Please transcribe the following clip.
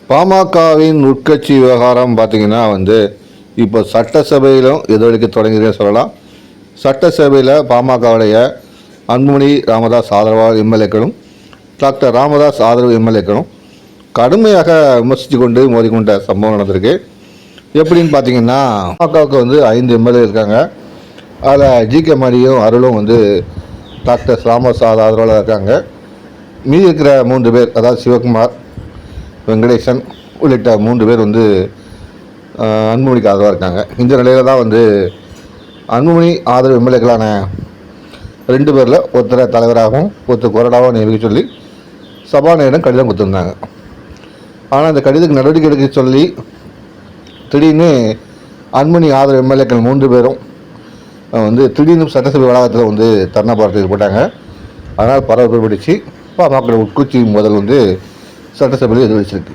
பாமகவின் உட்கட்சி விவகாரம் பார்த்திங்கன்னா இப்போ சட்டசபையிலும் எதிரொலிக்க தொடங்குதுன்னு சொல்லலாம். சட்டசபையில் பாமகவுடைய அன்புமணி ராமதாஸ் ஆதரவாளர் எம்எல்ஏக்களும் டாக்டர் ராமதாஸ் ஆதரவு எம்எல்ஏக்களும் கடுமையாக விமர்சித்து கொண்டு மோதிக்கொண்ட சம்பவம் நடந்திருக்கு. எப்படின்னு பார்த்தீங்கன்னா, பாமகவுக்கு 5 எம்எல்ஏ இருக்காங்க. அதில் ஜிகே மணியும் அருளும் டாக்டர் ராமதாஸ் ஆதரவாளர் இருக்காங்க. மீதி இருக்கிற 3 பேர், அதாவது சிவகுமார், வெங்கடேசன் உள்ளிட்ட 3 பேர் அன்புமணிக்கு ஆதரவாக இருக்காங்க. இந்த நிலையில் தான் அன்புமணி ஆதரவு எம்எல்ஏக்களான 2 பேரில் ஒருத்தரை தலைவராகவும் ஒருத்தர் கொறடாகவும் நியமிக்க சொல்லி சபாநாயகரிடம் கடிதம் கொடுத்துருந்தாங்க. ஆனால் அந்த கடிதத்துக்கு நடவடிக்கை எடுக்க சொல்லி திடீர்னு அன்புமணி ஆதரவு எம்எல்ஏக்கள் 3 பேரும் திடீர்னு சட்டசபை வளாகத்தில் தர்ணா போராட்டத்தில் போட்டாங்க. அதனால் பரபரப்பு பிடிச்சி பாமக உட்கட்சி முதல் சட்டசபையில் எதிர்வச்சிருக்கு.